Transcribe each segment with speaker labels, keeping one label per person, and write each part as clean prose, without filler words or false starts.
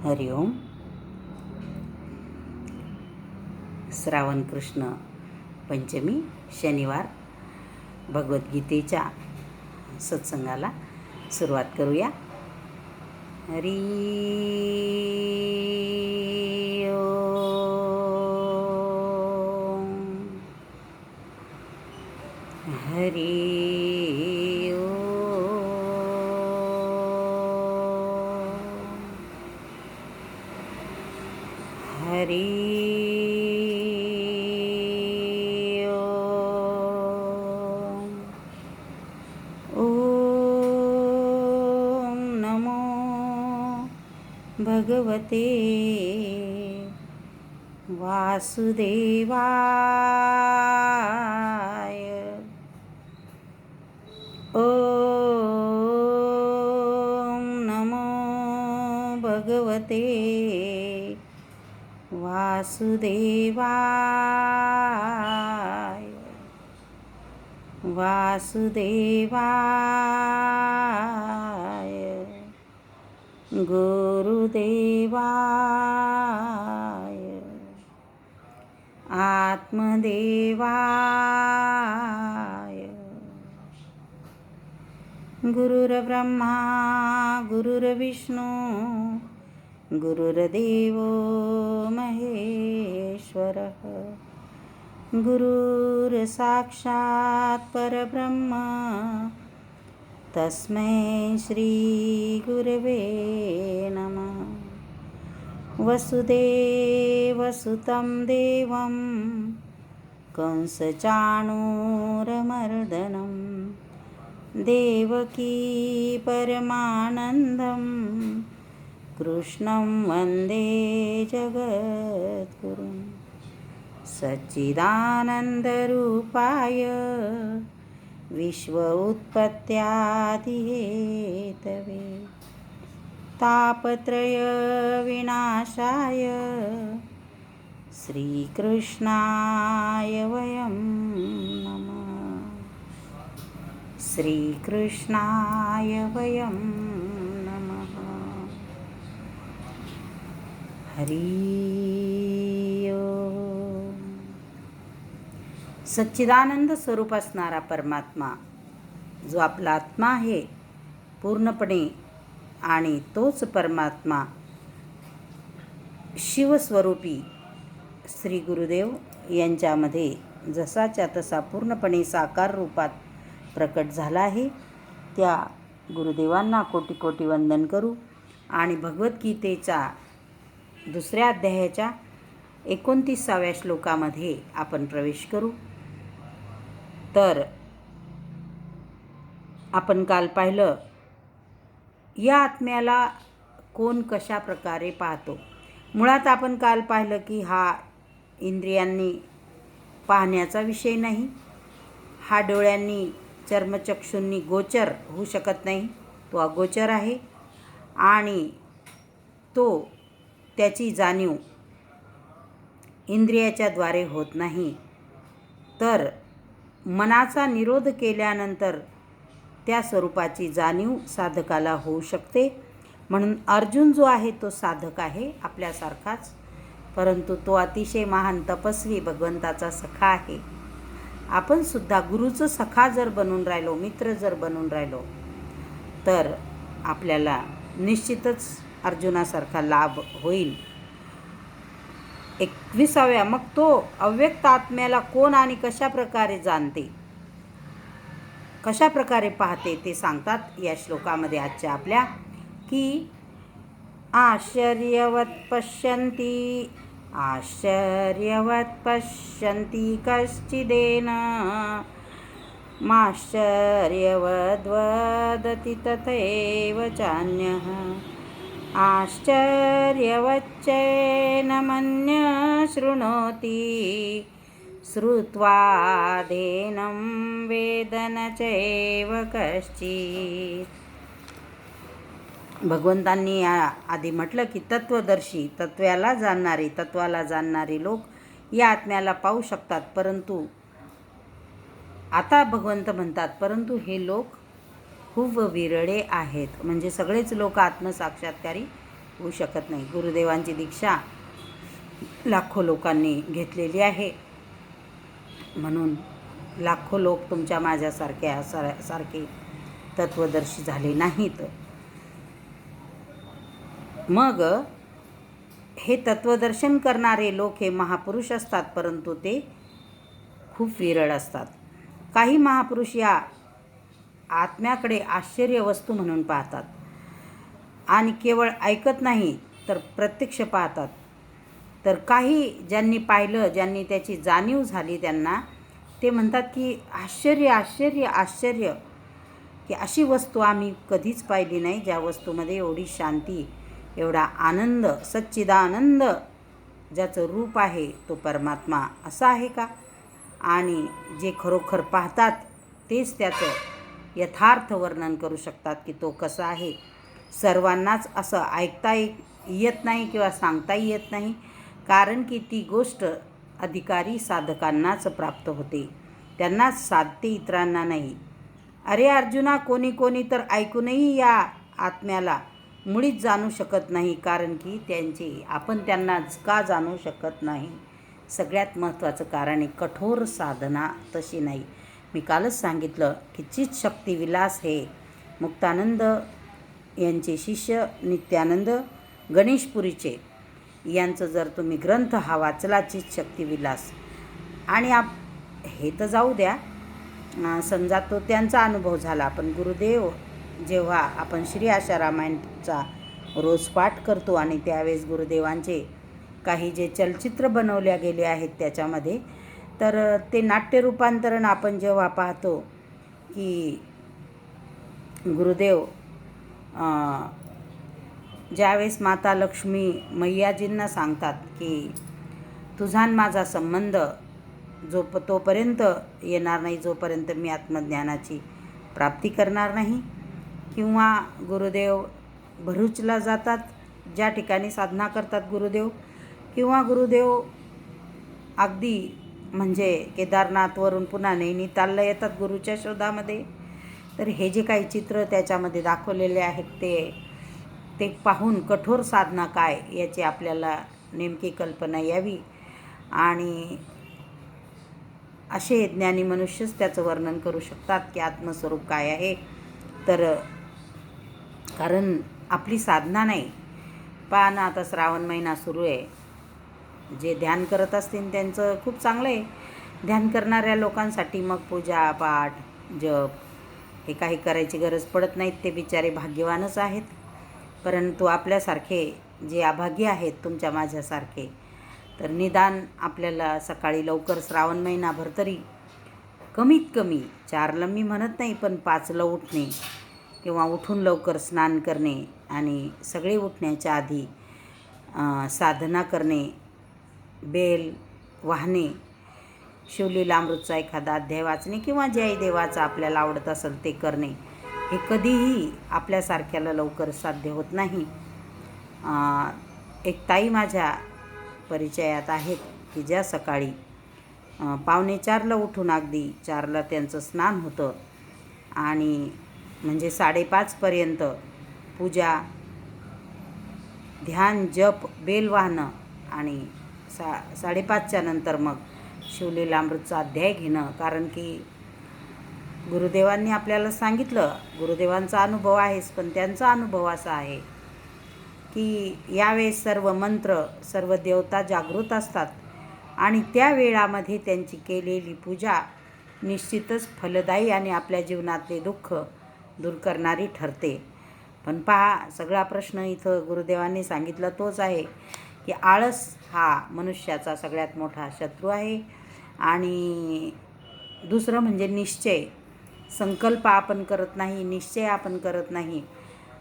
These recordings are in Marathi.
Speaker 1: हरि ओम. श्रावण कृष्ण पंचमी शनिवार भगवद्गीतेच्या सत्संगाला सुरुवात करूया. हरि ओम. हरि हरि ओम नमो भगवते वासुदेवाय. ओम नमो भगवते वासुदेवाय. वासुदेवाय गुरुदेवाय आत्मदेवाय. गुरुर्ब्रह्मा गुरुर्विष्णू गुरुर्देवो महेश्वरः. गुरुर्साक्षात् परब्रह्म तस्मै श्री गुरवे नमः. वसुदेवसुतं देवं कंसचाणूरमर्दनं देवकी परमानन्दं कृष्णं वन्दे जगद्गुरुं. सच्चिदानन्दरूपाय विश्व उत्पत्त्यादिहेतवे तापत्रय विनाशाय श्रीकृष्णाय वयं नमः. श्रीकृष्णाय वयं नमः. हरि ओम. सच्चिदानंद स्वरूप असणारा परमात्मा जो आपला आत्मा आहे पूर्णपणे, आणि तोच परमात्मा शिवस्वरूपी श्री गुरुदेव यांच्यामध्ये जसाच्या तसा पूर्णपणे साकार रूपात प्रकट झाला आहे. त्या गुरुदेवांना कोटी कोटी वंदन करू आणि भगवद्गीतेचा दुसऱ्या अध्यायाच्या 29व्या श्लोकामध्ये आपण प्रवेश करू. तर आपण काल पाहिलं या आत्म्याला कोण कशा प्रकारे पाहतो. मुळात आपण काल पाहिलं की हा इंद्रियांनी पाहण्याचा विषय नाही, हा डोळ्यांनी चर्मचक्षूंनी गोचर होऊ शकत नाही, तो अगोचर आहे आणि तो त्याची जाणीव इंद्रियाच्या द्वारे होत नाही. तर मनाचा निरोध केल्यानंतर त्या स्वरूपाची जाणीव साधकाला होऊ शकते. म्हणून अर्जुन जो आहे तो साधक आहे आपल्यासारखाच, परंतु तो अतिशय महान तपस्वी भगवंताचा सखा आहे. आपण सुद्धा गुरुचं सखा जर बनून राहिलो, मित्र जर बनून राहिलो, तर आपल्याला निश्चितच अर्जुनासारखा लाभ होईल. 21व्या मग तो अव्यक्त आत्म्याला कोण आणि कशा प्रकारे जाणते, कशा प्रकारे पाहते ते सांगतात या श्लोकामध्ये आजच्या आपल्या, की आश्चर्यवत् पश्यन्ति कश्चिदेन माश्चर्यवद्वदति तथैव चान्यः आश्चर्यवच्चैनमन्यः शृणोति श्रुत्वादेनं वेद न चैव कश्चित्. भगवंतांनी आधी म्हटलं की तत्वदर्शी, तत्वाला जाणणारे लोक या आत्म्याला पाहू शकतात, परंतु आता भगवंत म्हणतात परंतु हे लोक खूप विरळे आहेत. म्हणजे सगळेच लोक आत्मसाक्षात्कारी होऊ शकत नाही. गुरुदेवांची दीक्षा लाखो लोकांनी घेतलेली आहे, म्हणून लाखो लोक तुमच्या माझ्यासारखे तत्वदर्शी झाले नाहीत. मग हे तत्वदर्शन करणारे लोक हे महापुरुष असतात, परंतु ते खूप विरळ असतात. काही महापुरुष या आत्म्याकडे आश्चर्य वस्तू म्हणून पाहतात आणि केवळ ऐकत नाही तर प्रत्यक्ष पाहतात. तर काही ज्यांनी पाहिलं, ज्यांनी त्याची जाणीव झाली, त्यांना ते म्हणतात की आश्चर्य आश्चर्य आश्चर्य, की अशी वस्तू आम्ही कधीच पाहिली नाही ज्या वस्तूमध्ये एवढी शांती, एवढा आनंद, सच्चिदानंद ज्याचं रूप आहे तो परमात्मा असा आहे का. आणि जे खरोखर पाहतात तेच त्याचं यथार्थ वर्णन करू शकतात की तो कसा आहे. सर्वांनाच असं ऐकता येत नाही किंवा सांगताही येत नाही, कारण की ती गोष्ट अधिकारी साधकांनाच प्राप्त होते, त्यांनाच साधते, इतरांना नाही. अरे अर्जुना, कोणी तर ऐकूनही या आत्म्याला मुळीच जाणू शकत नाही, कारण की आपण त्यांना का जाणू शकत नाही. सगळ्यात महत्त्वाचं कारण आहे कठोर साधना तशी नाही. मी कालच सांगितलं की चित्तशक्ती विलास हे मुक्तानंद यांचे शिष्य नित्यानंद गणेशपुरीचे यांचं जर तुम्ही ग्रंथ हा वाचला, चित्तशक्ती विलास, आणि हे तर जाऊ द्या, समजा तो त्यांचा अनुभव झाला, पण गुरुदेव जेव्हा आपण श्री आशा रामायणचा रोज पाठ करतो आणि त्यावेळेस गुरुदेवांचे काही जे चलचित्र बनवल्या गेले आहेत त्याच्यामध्ये, तर ते नाट्य रूपांतरण आपण जेव्हा पाहतो की गुरुदेव ज्यावेळेस माता लक्ष्मी मैयाजींना सांगतात की तुझा आणि माझा संबंध तोपर्यंत येणार नाही जोपर्यंत मी आत्मज्ञानाची प्राप्ती करणार नाही, किंवा गुरुदेव भरूचला जातात ज्या ठिकाणी साधना करतात गुरुदेव, किंवा गुरुदेव अगदी म्हणजे केदारनाथवरून पुन्हा नैनितालला येतात गुरुच्या शोधामध्ये. तर हे जे काही चित्र त्याच्यामध्ये दाखवलेले आहेत ते पाहून कठोर साधना काय याची आपल्याला नेमकी कल्पना यावी, आणि असे ज्ञानी मनुष्यच त्याचं वर्णन करू शकतात की आत्मस्वरूप काय आहे. तर कारण आपली साधना नाही. पहा ना, आता श्रावण महिना सुरू आहे. जे ध्यान करत असतील त्यांचं खूप चांगलं आहे. ध्यान करणाऱ्या लोकांसाठी मग पूजा पाठ जप हे काही करायची गरज पडत नाहीत, ते बिचारे भाग्यवानच आहेत. परंतु आपल्यासारखे जे अभागी आहेत, तुमच्या माझ्यासारखे, तर निदान आपल्याला सकाळी लवकर श्रावण महिनाभर तरी कमीत कमी 4ला मी म्हणत नाही, पण 5ला उठणे किंवा उठून लवकर स्नान करणे आणि सगळे उठण्याच्या आधी साधना करणे, बेल वाहणे, शिवलीलामृतचा एखादा अध्याय वाचणे किंवा जय देवाचा आपल्याला आवडत असेल ते करणे, हे कधीही आपल्यासारख्याला लवकर साध्य होत नाही. एक ताई माझ्या परिचयात आहेत की ज्या सकाळी 3:45ला उठून अगदी 4ला त्यांचं स्नान होतं आणि म्हणजे 5:30पर्यंत पूजा, ध्यान, जप, बेल वाहणं आणि 5:30च्या नंतर मग शिवलीलामृतचा अध्याय घेणं. कारण की गुरुदेवांनी आपल्याला सांगितलं, गुरुदेवांचा अनुभव आहेच, पण त्यांचा अनुभव असा आहे की यावेळेस सर्व मंत्र, सर्व देवता जागृत असतात आणि त्या वेळामध्ये त्यांची केलेली पूजा निश्चितच फलदायी आणि आपल्या जीवनातले दुःख दूर करणारी ठरते. पण पहा, सगळा प्रश्न इथं गुरुदेवांनी सांगितला तोच आहे की आळस हा मनुष्याचा सगळ्यात मोठा शत्रू आहे. आणि दुसरं म्हणजे निश्चय, संकल्प आपण करत नाही, निश्चय आपण करत नाही,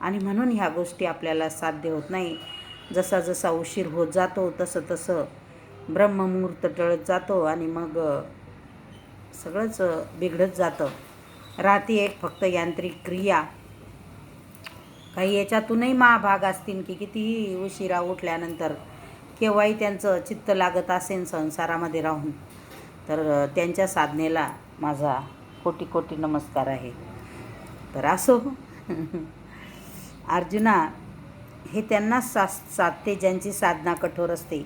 Speaker 1: आणि म्हणून ह्या गोष्टी आपल्याला साध्य होत नाही. जसा जसा उशीर होत जातो तसं ब्रह्ममुहूर्त टळत जातो आणि मग सगळंच बिघडत जातं. राहते एक फक्त यांत्रिक क्रिया. काही याच्यातूनही महाभाग असतील की कितीही उशिरा उठल्यानंतर केव्हाही त्यांचं चित्त लागत असेल संसारामध्ये राहून, तर त्यांच्या साधनेला माझा कोटी कोटी नमस्कार आहे. तर असो अर्जुना, हे त्यांनाच साधते ज्यांची साधना कठोर असते.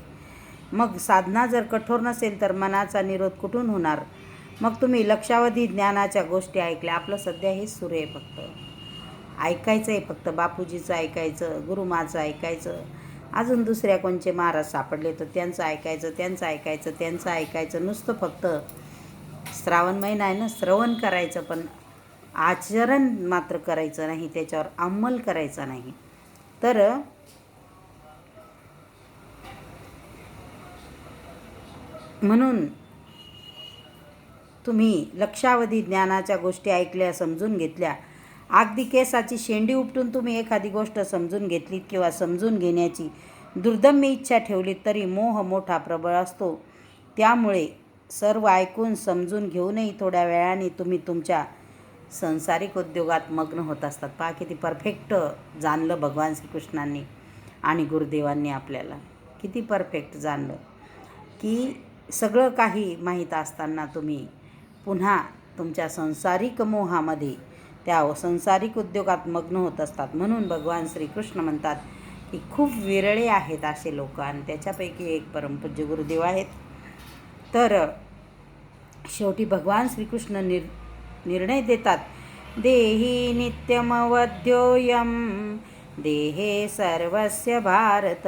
Speaker 1: मग साधना जर कठोर नसेल तर मनाचा निरोध कुठून होणार? मग तुम्ही लक्षावधी ज्ञानाच्या गोष्टी ऐकल्या. आपलं सध्या हेच सुरू आहे. फक्त ऐकायचं आहे, फक्त बापूजीचं ऐकायचं, गुरुमाचं ऐकायचं, अजून दुसऱ्या कोणचे महाराज सापडले तर त्यांचं ऐकायचं, त्यांचं ऐकायचं. नुसतं फक्त श्रावण महिना आहे ना, श्रवण करायचं, पण आचरण मात्र करायचं नाही, त्याच्यावर अंमल करायचा नाही. तर म्हणून तुम्ही लक्षावधी ज्ञानाच्या गोष्टी ऐकल्या, समजून घेतल्या. अगदी केसाची शेंडी उपटून तुम्ही एखादी गोष्ट समजून घेतलीत किंवा समजून घेण्याची दुर्दम्य इच्छा ठेवली तरी मोह मोठा प्रबळ असतो. त्यामुळे सर्व ऐकून समजून घेऊनही थोड्या वेळाने तुम्ही तुमच्या संसारिक उद्योगात मग्न होत असतात. पहा किती परफेक्ट जाणलं भगवान श्रीकृष्णांनी आणि गुरुदेवांनी आपल्याला. किती परफेक्ट जाणलं की सगळं काही माहीत असताना तुम्ही पुन्हा तुमच्या संसारिक मोहामध्ये, त्या संसारिक उद्योगात मग्न होत असतात. म्हणून भगवान श्रीकृष्ण म्हणतात की खूप विरळे आहेत असे लोक, आणि त्याच्यापैकी एक परमपूज्य गुरुदेव आहेत. तर शेवटी भगवान श्रीकृष्ण निर्णय देतात, देही नित्यमवध्योयम देहे सर्वस्य भारत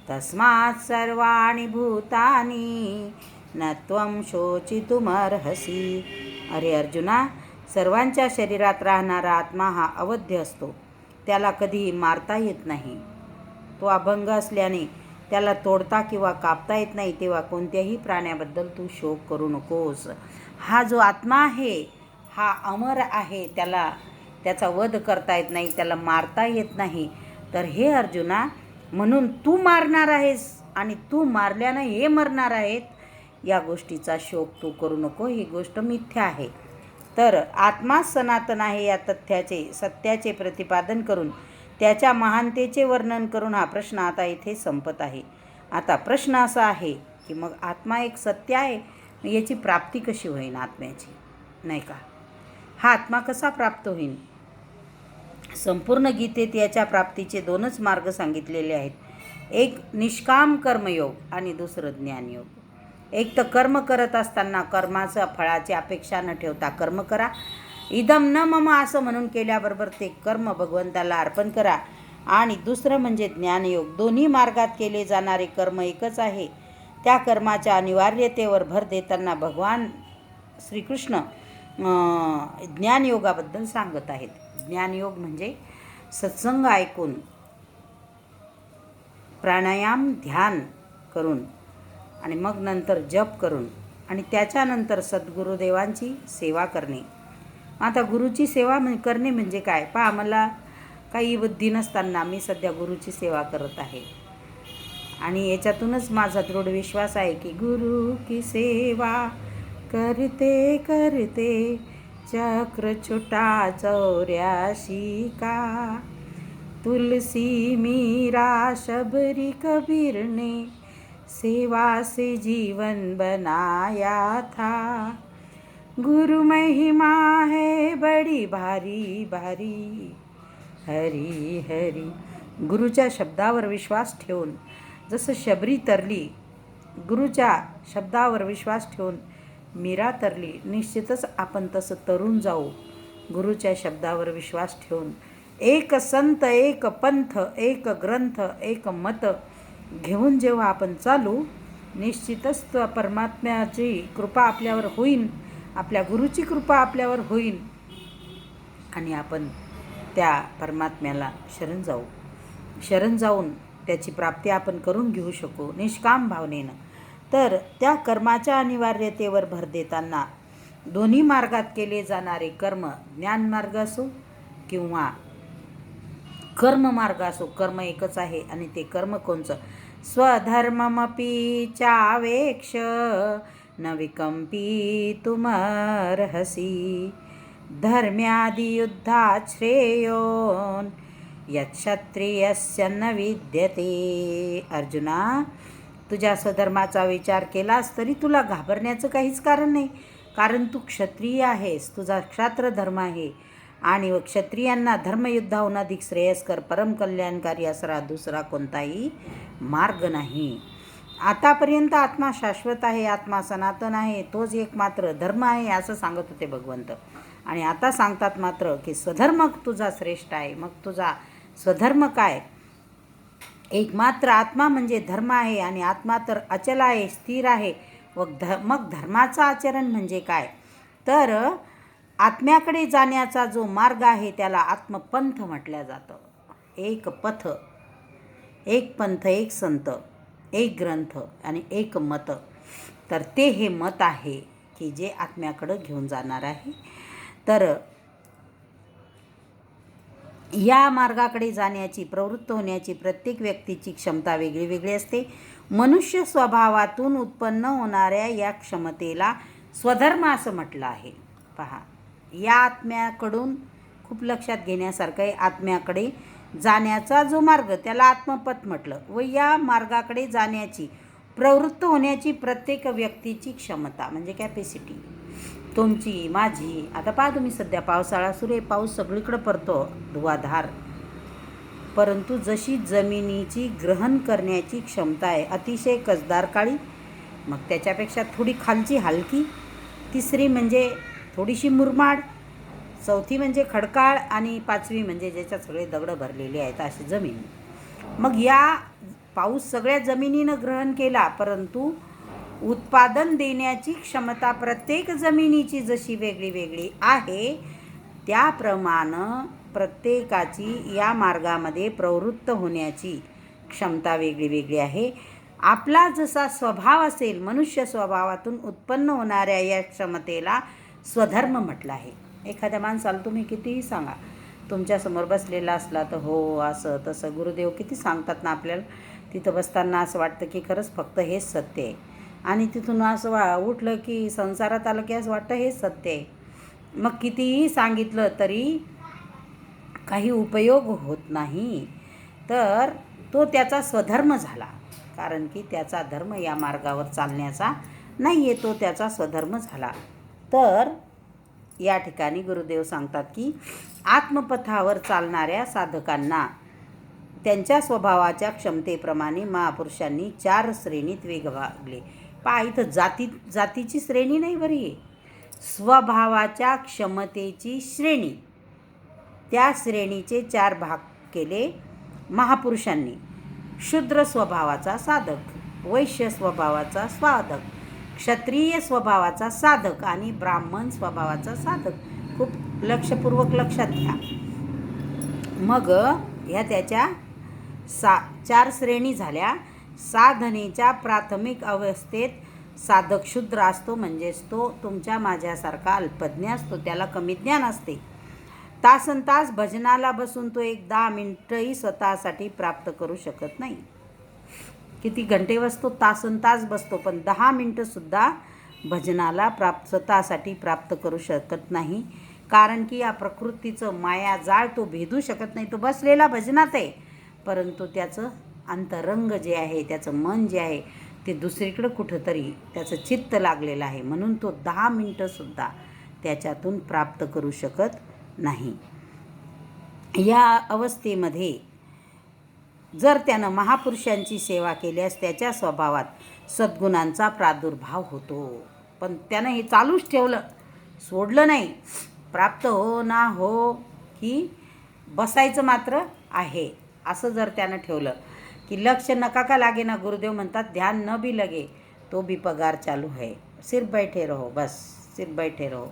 Speaker 1: तस्मात् सर्वाणि भूतानि न त्वं शोचितुमर्हसि. अरे अर्जुना, सर्वांच्या शरीरात राहणारा आत्मा हा अवध्य असतो. त्याला कधीही मारता येत नाही. तो अभंग असल्याने त्याला तोडता किंवा कापता येत नाही. तेव्हा कोणत्याही प्राण्याबद्दल तू शोक करू नकोस. हा जो आत्मा आहे हा अमर आहे. त्याचा वध करता येत नाही, त्याला मारता येत नाही. तर हे अर्जुना, म्हणून तू मारणार आहेस आणि तू मारल्यानं हे मरणार आहेत, या गोष्टीचा शोक तू करू नको. ही गोष्ट मिथ्या आहे. तर आत्मा सनातन आहे या सत्याचे प्रतिपादन करून त्याच्या महानतेचे वर्णन करून हा प्रश्न आता इथे संपत आहे. आता प्रश्न असा आहे की मग आत्मा एक सत्य आहे, याची प्राप्ती कशी होईल आत्म्याची, नाही का? हा आत्मा कसा प्राप्त होईल? संपूर्ण गीतेत याच्या प्राप्तीचे दोनच मार्ग सांगितलेले आहेत. एक निष्काम कर्मयोग आणि दुसरं ज्ञानयोग. एक तर कर्म करत असताना कर्माचं फळाची अपेक्षा न ठेवता कर्म करा. इदम न मम असं म्हणून केल्याबरोबर ते कर्म भगवंताला अर्पण करा. आणि दुसरं म्हणजे ज्ञानयोग. दोन्ही मार्गात केले जाणारे कर्म एकच आहे. त्या कर्माच्या अनिवार्यतेवर भर देताना भगवान श्रीकृष्ण ज्ञानयोगाबद्दल सांगत आहेत. ज्ञानयोग म्हणजे सत्संग ऐकून, प्राणायाम ध्यान करून आणि मग नंतर जप करून आणि त्याच्यानंतर सद्गुरुदेवांची सेवा करणे. आता गुरुची सेवा करणे म्हणजे काय? पहा, मला काही बुद्धी नसताना मी सध्या गुरुची सेवा करत आहे आणि याच्यातूनच माझा दृढ विश्वास आहे की गुरु की सेवा करते करते चक्र छुटा 84 का, तुलसी मीरा शबरी कबीर ने सेवा से जीवन बनाया था, गुरु महिमा है बड़ी भारी भारी, हरी हरी. गुरुच्या शब्दावर विश्वास ठेवून जसं शबरी तरली, गुरुच्या शब्दावर विश्वास ठेवून मीरा तरली, निश्चितच आपण तसं तरुण जाऊ. गुरुच्या शब्दावर विश्वास ठेवून एक संत, एक पंथ, एक ग्रंथ, एक मत घेऊन जेव्हा आपण चालू, निश्चितच परमात्म्याची कृपा आपल्यावर होईल, आपल्या गुरुची कृपा आपल्यावर होईल आणि आपण त्या परमात्म्याला शरण जाऊन त्याची प्राप्ती आपण करून घेऊ शकू निष्काम भावनेनं. तर त्या कर्माच्या अनिवार्यतेवर भर देताना दोन्ही मार्गात केले जाणारे कर्म, ज्ञानमार्ग असो किंवा कर्ममार्ग असो, कर्म एकच आहे. आणि ते कर्म कोणचं? स्वधर्ममपि चावेक्ष न विकंपी तुमर्हसी, धर्म्यादियुद्धात् श्रेयोन यक्षत्रियस्य न विद्यते. अर्जुना, तुझ्या स्वधर्माचा विचार केलास तरी तुला घाबरण्याचं काहीच कारण नाही, कारण तू क्षत्रिय आहेस, तुझा क्षात्र धर्म आहे. आणि क्षत्रियांना धर्मयुद्धाहून अधिक श्रेयस्कर परमकल्याणकारी असरा दुसरा कोणताही मार्ग नाही. आतापर्यंत आत्मा शाश्वत आहे, आत्मा सनातन आहे, तोच एकमात्र धर्म आहे असं सांगत होते भगवंत. आणि आता सांगतात मात्र की स्वधर्म तुझा श्रेष्ठ आहे. मग तुझा स्वधर्म काय? एकमात्र आत्मा म्हणजे धर्म आहे आणि आत्मा तर अचल आहे, स्थिर आहे. मग धर्माचं आचरण म्हणजे काय? तर आत्म्याकडे जाण्याचा जो मार्ग आहे त्याला आत्मपंथ म्हटलं जातं. एक पथ, एक पंथ, एक संत, एक ग्रंथ आणि एक मत. तर ते हे मत आहे की जे आत्म्याकडं घेऊन जाणार आहे. तर या मार्गाकडे जाण्याची, प्रवृत्त होण्याची प्रत्येक व्यक्तीची क्षमता वेगळी वेगळी असते. मनुष्य स्वभावातून उत्पन्न होणाऱ्या या क्षमतेला स्वधर्म असं म्हटलं आहे. पहा, या आत्म्याकडून खूप लक्षात घेण्यासारखं आहे. आत्म्याकडे जाण्याचा जो मार्ग त्याला आत्मपथ म्हटलं. व या मार्गाकडे जाण्याची, प्रवृत्त होण्याची प्रत्येक व्यक्तीची क्षमता म्हणजे कॅपॅसिटी, तुमची माझी. आता पहा तुम्ही, सध्या पावसाळा सुरू आहे, पाऊस सगळीकडे पडतो धुवाधार. परंतु जशी जमिनीची ग्रहण करण्याची क्षमता आहे अतिशय कसदार काळी, मग त्याच्यापेक्षा थोडी खालची हलकी, तिसरी म्हणजे थोडीशी मुरमाड, चौथी म्हणजे खडकाळ आणि पाचवी म्हणजे ज्याच्यात सगळे दगडं भरलेले आहेत अशी जमीन. मग या पाऊस सगळ्या जमिनीनं ग्रहण केला, परंतु उत्पादन देण्याची क्षमता प्रत्येक जमिनीची जशी वेगळी वेगळी आहे त्याप्रमाणे प्रत्येकाची या मार्गामध्ये प्रवृत्त होण्याची क्षमता वेगळी वेगळी आहे. आपला जसा स्वभाव असेल, मनुष्य स्वभावातून उत्पन्न होणाऱ्या या क्षमतेला स्वधर्म म्हटलं आहे. एखाद्या माणसाला तुम्ही कितीही सांगा, तुमच्यासमोर बसलेला असला तर हो असं तसं गुरुदेव किती सांगतात ना आपल्याला, तिथं बसताना असं वाटतं की खरंच फक्त हेच सत्य आहे. आणि तिथून असं उठलं की संसारात आलं की असं वाटतं हेच सत्य आहे. मग कितीही सांगितलं तरी काही उपयोग होत नाही. तर तो त्याचा स्वधर्म झाला, कारण की त्याचा धर्म या मार्गावर चालण्याचा नाही आहे, तो त्याचा स्वधर्म झाला. तर या ठिकाणी गुरुदेव सांगतात की आत्मपथावर चालणाऱ्या साधकांना त्यांच्या स्वभावाच्या क्षमतेप्रमाणे महापुरुषांनी 4 श्रेणीत विभागले. पहा, इथं जातीची श्रेणी नाही बरी आहे, स्वभावाच्या क्षमतेची श्रेणी. त्या श्रेणीचे 4 भाग केले महापुरुषांनी. शूद्र स्वभावाचा साधक, वैश्य स्वभावाचा साधक, क्षत्रिय स्वभावाचा साधक आणि ब्राह्मण स्वभावाचा साधक. खूप लक्षपूर्वक लक्षात घ्या. मग ह्या त्याच्या 4 श्रेणी झाल्या. साधनेच्या प्राथमिक अवस्थेत साधक शूद्र असतो, म्हणजेच तो तुमच्या माझ्यासारखा अल्पज्ञ असतो, त्याला कमी ज्ञान असते. तासनतास भजनाला बसून तो 10 मिनिटंही स्वतःसाठी प्राप्त करू शकत नाही. किती घंटे बसतो? तासनतास बसतो, पण 10 मिनिटंसुद्धा भजनाला स्वतःसाठी प्राप्त करू शकत नाही. कारण की या प्रकृतीचं मायाजाळ तो भेदू शकत नाही. तो बसलेला भजनात आहे, परंतु त्याचं अंतरंग जे आहे, त्याचं मन जे आहे ते दुसरीकडं कुठंतरी त्याचं चित्त लागलेलं आहे. म्हणून तो 10 मिनिटंसुद्धा त्याच्यातून प्राप्त करू शकत नाही. या अवस्थेमध्ये जर त्यानं महापुरुषांची सेवा केल्यास त्याच्या स्वभावात सद्गुणांचा प्रादुर्भाव होतो. पण त्यानं हे चालूच ठेवलं, सोडलं नाही. प्राप्त हो ना हो की बसायचं मात्र आहे असं जर त्यानं ठेवलं की लक्ष नका का लागे ना, गुरुदेव म्हणतात ध्यान न भी लगे तो भी पगार चालू है, सिर्फ बैठे रहो, बस सिर्फ बैठे रहो.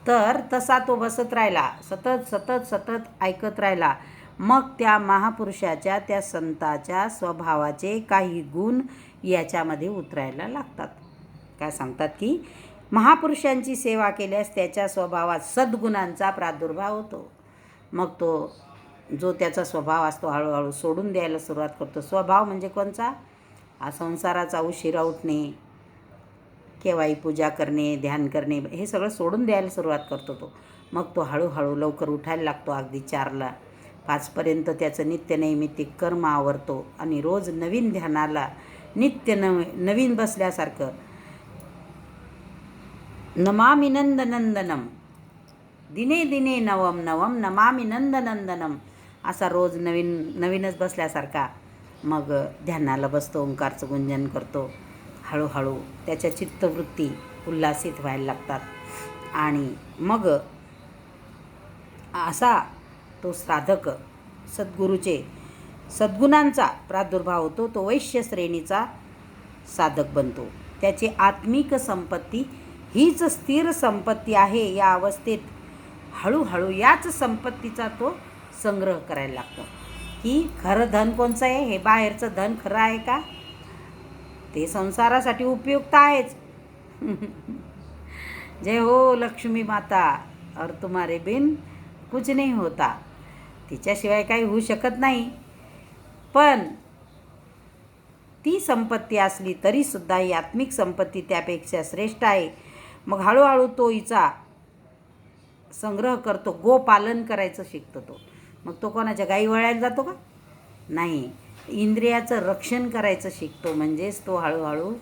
Speaker 1: तर तसा तो बसत राहिला, सतत सतत सतत ऐकत राहिला. मग त्या महापुरुषाच्या, त्या संताच्या स्वभावाचे काही गुण याच्यामध्ये उतरायला लागतात. काय सांगतात की महापुरुषांची सेवा केल्यास त्याच्या स्वभावात सद्गुणांचा प्रादुर्भाव होतो. मग तो जो त्याचा स्वभाव असतो हळूहळू सोडून द्यायला सुरुवात करतो. स्वभाव म्हणजे कोणचा? हा संसाराचा, उशिरा उठणे, केव्हाही पूजा करणे, ध्यान करणे, हे सगळं सोडून द्यायला सुरुवात करतो तो. मग तो हळूहळू लवकर उठायला लागतो. अगदी 4ला 5पर्यंत त्याचं नित्य नैमित्तिक कर्म आवरतो आणि रोज नवीन ध्यानाला नित्य नवीन बसल्यासारखं नमामि नंदनंदनम दिने दिने नवम नवम नमामि नंदनंदनम, असा रोज नवीनच बसल्यासारखा मग ध्यानाला बसतो, ओंकारचं गुंजन करतो. हळूहळू त्याच्या चित्तवृत्ती उल्हासित व्हायला लागतात आणि मग असा तो साधक सद्गुरूचे सद्गुणांचा प्रादुर्भाव होतो. तो वैश्य श्रेणीचा साधक बनतो. त्याची आत्मिक संपत्ती हीच स्थिर संपत्ती आहे. या अवस्थेत हळूहळू याच संपत्तीचा तो संग्रह करायला लागतो. की खरं धन कोणचं आहे? हे बाहेरचं धन खरं आहे का? ते संसारासाठी उपयुक्त आहेच. जय हो लक्ष्मी माता, और तुम्हारे बिन कुछ नहीं होता. तिच्याशिवाय काही होऊ शकत नाही. पण ती संपत्ती असली तरीसुद्धा ही आत्मिक संपत्ती त्यापेक्षा श्रेष्ठ आहे. मग हळूहळू तो हिचा संग्रह करतो. गोपालन करायचं शिकतो तो. मग तो कोणाच्या गाई वळायला जातो का? नाही. इंद्रियाचं रक्षण करायचं शिकतो. म्हणजेच तो हळूहळू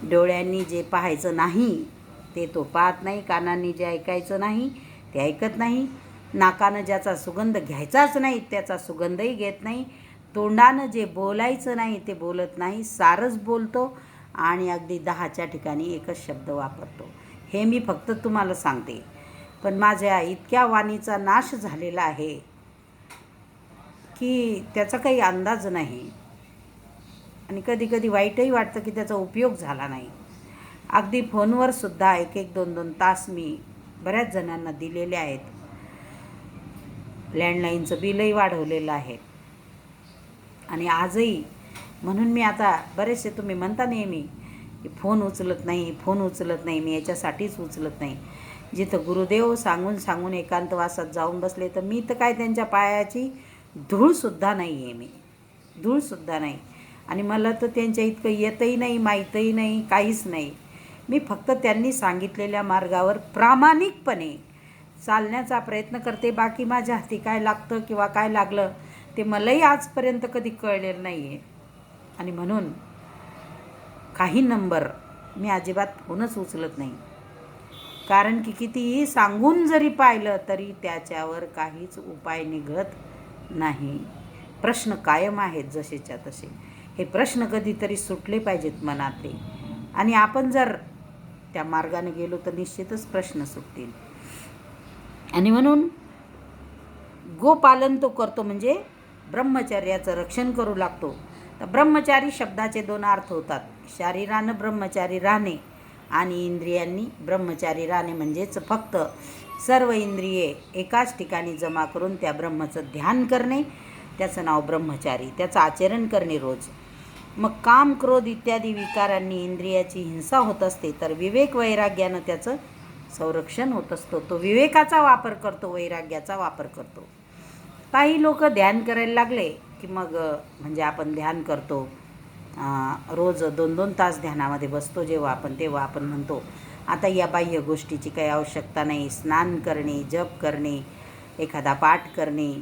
Speaker 1: डोळ्यांनी जे पाहायचं नाही ते तो पाहत नाही, कानांनी जे ऐकायचं नाही ते ऐकत नाही, नाकानं ज्याचा सुगंध घ्यायचाच नाही त्याचा सुगंधही घेत नाही, तोंडानं जे बोलायचं नाही ते बोलत नाही, सारच बोलतो आणि अगदी 10च्या ठिकाणी एकच शब्द वापरतो. हे मी फक्त तुम्हाला सांगते. पण माझ्या इतक्या वाणीचा नाश झालेला आहे की त्याचा काही अंदाज नाही. आणि कधी कधी वाईटही वाटतं की त्याचा उपयोग झाला नाही. अगदी फोनवर सुद्धा 1-1, 2-2 तास मी बऱ्याच जणांना दिलेले आहेत. लँडलाईनचं बिलही वाढवलेलं आहे. आणि आजही म्हणून मी आता बरेचसे तुम्ही म्हणता नेहमी की फोन उचलत नाही. मी याच्यासाठीच उचलत नाही. जिथं गुरुदेव सांगून सांगून एकांतवासात जाऊन बसले तर मी तर काय त्यांच्या पायाची धूळसुद्धा नाही आहे. मी धूळसुद्धा नाही. आणि मला तर त्यांच्या इतकं येतही नाही, माहीतही नाही, काहीच नाही. मी फक्त त्यांनी सांगितलेल्या मार्गावर प्रामाणिकपणे चालण्याचा प्रयत्न करते. बाकी माझ्या हाती काय लागतं किंवा काय लागलं ते मलाही आजपर्यंत कधी कळलेलं नाही आहे. आणि म्हणून काही नंबर मी अजिबात फोनच उचलत नाही. कारण की कितीही सांगून जरी पाहिलं तरी त्याच्यावर काहीच उपाय निघत नाही. प्रश्न कायम आहेत जसेच्या तसे. हे प्रश्न कधीतरी सुटले पाहिजेत मनातले. आणि आपण जर त्या मार्गाने गेलो तर निश्चितच प्रश्न सुटतील. आणि म्हणून गोपालन तो करतो, म्हणजे ब्रह्मचर्याचं रक्षण करू लागतो. तर ब्रह्मचारी शब्दाचे 2 अर्थ होतात. शरीरानं ब्रह्मचारी राहणे आणि इंद्रियांनी ब्रह्मचारी राहणे. म्हणजेच फक्त सर्व इंद्रिये एकाच ठिकाणी जमा करून त्या ब्रह्माचं ध्यान करणे, त्याचं नाव ब्रह्मचारी. त्याचं आचरण करणे रोज. मग काम, क्रोध इत्यादी विकारांनी इंद्रियाची हिंसा होत असते तर विवेक वैराग्यानं त्याचं संरक्षण होत असतो. तो विवेकाचा वापर करतो, वैराग्याचा वापर करतो. काही लोक ध्यान करायला लागले की मग म्हणजे आपण ध्यान करतो, रोज 2-2 तास ध्यानामध्ये बसतो तेव्हा आपण म्हणतो आता या बाह्य गोष्टीची काही आवश्यकता नाही. स्नान करणे, जप करणे, एखादा पाठ करणे,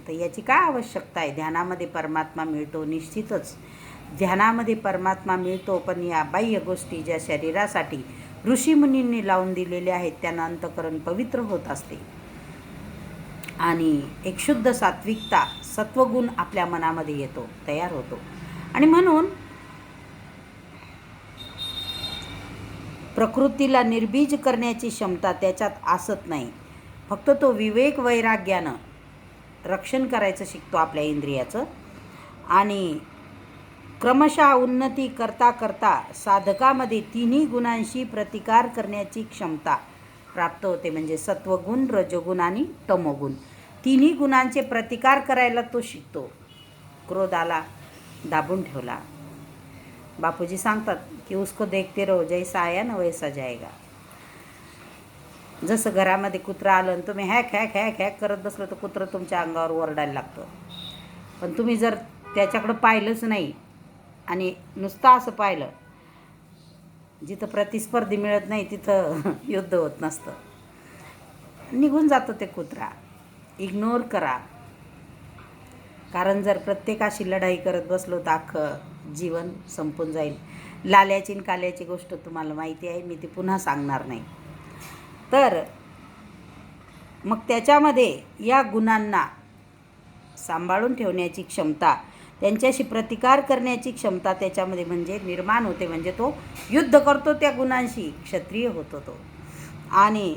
Speaker 1: तर याची काय आवश्यकता आहे? ध्यानामध्ये परमात्मा मिळतो. निश्चितच ध्यानामध्ये परमात्मा मिळतो. पण या बाह्य गोष्टी ज्या शरीरासाठी ऋषीमुनींनी लावून दिलेल्या आहेत त्यांना अंतःकरण पवित्र होत असते. आणि एक शुद्ध सात्विकता, सत्वगुण आपल्या मनामध्ये येतो, तयार होतो. आणि म्हणून प्रकृतीला निर्बीज करण्याची क्षमता त्याच्यात असत नाही. फक्त तो विवेक वैराग्यानं रक्षण करायचं शिकतो आपल्या इंद्रियाचं. आणि क्रमशः उन्नती करता करता साधकामध्ये 3 गुणांशी प्रतिकार करण्याची क्षमता प्राप्त होते. म्हणजे सत्वगुण, रजोगुण आणि तमोगुण. 3 गुणांचे प्रतिकार करायला तो शिकतो. क्रोध आला, दाबून ठेवला. बापूजी सांगतात की उसको देखते रहो, जैसा आया ना वैसा जाएगा. जसं घरामध्ये कुत्रा आलं आणि तुम्ही हॅक हॅक हॅक हॅक करत बसलं तर कुत्रं तुमच्या अंगावर ओरडायला लागतं. पण तुम्ही जर त्याच्याकडं पाहिलंच नाही आणि नुसतं असं पाहिलं, जिथं प्रतिस्पर्धी मिळत नाही तिथं युद्ध होत नसतं. निघून जातं ते कुत्रा. इग्नोर करा. कारण जर प्रत्येकाशी लढाई करत बसलो तर अख्खं जीवन संपून जाईल. लाल्याची आणि काल्याची गोष्ट तुम्हाला माहिती आहे, मी ती पुन्हा सांगणार नाही. तर मग त्याच्यामध्ये या गुणांना सांभाळून ठेवण्याची क्षमता, त्यांच्याशी प्रतिकार करण्याची क्षमता त्याच्यामध्ये म्हणजे निर्माण होते. म्हणजे तो युद्ध करतो त्या गुणांशी, क्षत्रिय होतो तो. आणि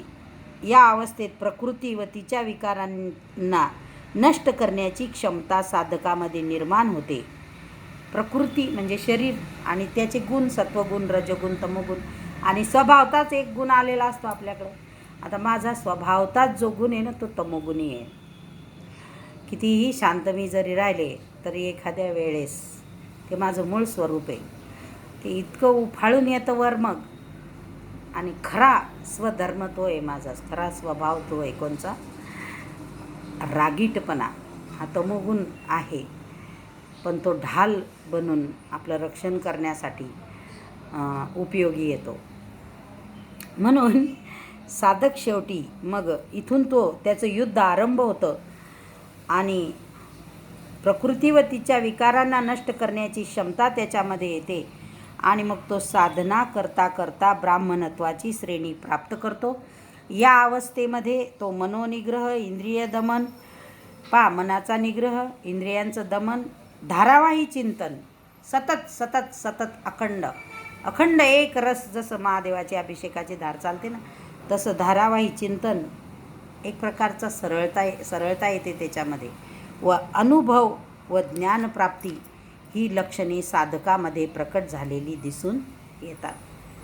Speaker 1: या अवस्थेत प्रकृती व तिच्या विकारांना नष्ट करण्याची क्षमता साधकामध्ये निर्माण होते. प्रकृती म्हणजे शरीर आणि त्याचे गुण, सत्वगुण, रजगुण, तमोगुण आणि स्वभावताच एक गुण आलेला असतो आपल्याकडं. आता माझा स्वभावताच जो गुण आहे ना तो तमोगुणी आहे. कितीही शांत मी जरी राहिले तरी एखाद्या वेळेस ते माझं मूळ स्वरूप आहे, ते इतकं उफाळून येतं वर मग. आणि खरा स्वधर्म तो आहे माझा, खरा स्वभाव तो आहे कोणचा? रागीटपणा हा तमोगुण आहे, पण तो ढाल बनून आपलं रक्षण करण्यासाठी उपयोगी येतो. म्हणून साधक शेवटी मग इथून त्याचं युद्ध आरंभ होतं आणि प्रकृती व तिच्या विकारांना नष्ट करण्याची क्षमता त्याच्यामध्ये येते आणि मग तो साधना करता करता ब्राह्मणत्वाची श्रेणी प्राप्त करतो. या अवस्थेमध्ये तो मनोनिग्रह, इंद्रिय दमन, मनाचा निग्रह, इंद्रियांचं दमन, धारावाही चिंतन, सतत सतत सतत अखंड एक रस, जसं महादेवाची अभिषेकाची धार चालते ना तसं धारावाही चिंतन, एक प्रकारचा सरळता येते त्याच्यामध्ये. व अनुभव व ज्ञानप्राप्ती ही लक्षणे साधकामध्ये प्रकट झालेली दिसून येतात.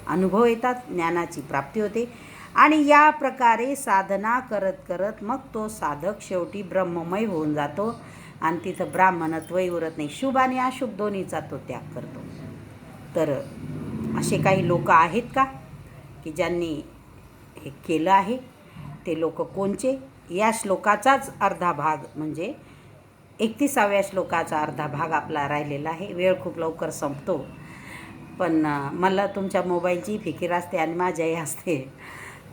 Speaker 1: अनुभव येतात, ज्ञानाची प्राप्ती होते आणि या प्रकारे साधना करत करत मग तो साधक शेवटी ब्रह्ममय होऊन जातो आणि तिथं ब्राह्मणत्वही उरत नाही. शुभ आणि अशुभ दोन्हीचा तो त्याग करतो. तर असे काही लोक आहेत का की ज्यांनी हे केलं आहे? ते लोक कोणचे? या श्लोकाचाच अर्धा भाग म्हणजे 31व्या श्लोकाचा अर्धा भाग आपला राहिलेला आहे. वेळ खूप लवकर संपतो, पण मला तुमच्या मोबाईलची फिकीर असते आणि माझ्याही असते,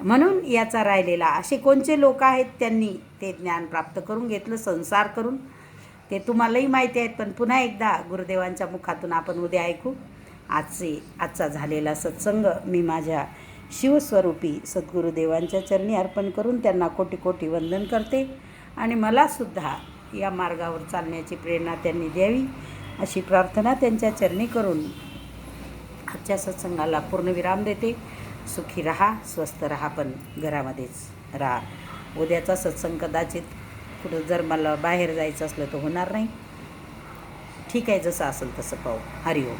Speaker 1: म्हणून याचा राहिलेला. असे कोणचे लोक आहेत त्यांनी ते ज्ञान प्राप्त करून घेतलं संसार करून, ते तुम्हालाही माहिती आहेत. पण पुन्हा एकदा गुरुदेवांच्या मुखातून आपण उद्या ऐकू. आजचा झालेला सत्संग मी माझ्या शिवस्वरूपी सद्गुरुदेवांच्या चरणी अर्पण करून त्यांना कोटी कोटी वंदन करते आणि मलासुद्धा या मार्गावर चालण्याची प्रेरणा त्यांनी द्यावी अशी प्रार्थना त्यांच्या चरणी करून आजच्या सत्संगाला पूर्णविराम देते. सुखी राहा, स्वस्थ राहा, पण घरामध्येच राहा. उद्याचा सत्संग कदाचित कुठं जर मला बाहेर जायचं असलं तर होणार नाही. ठीक आहे, जसं असेल तसं पाहू. हरिओम.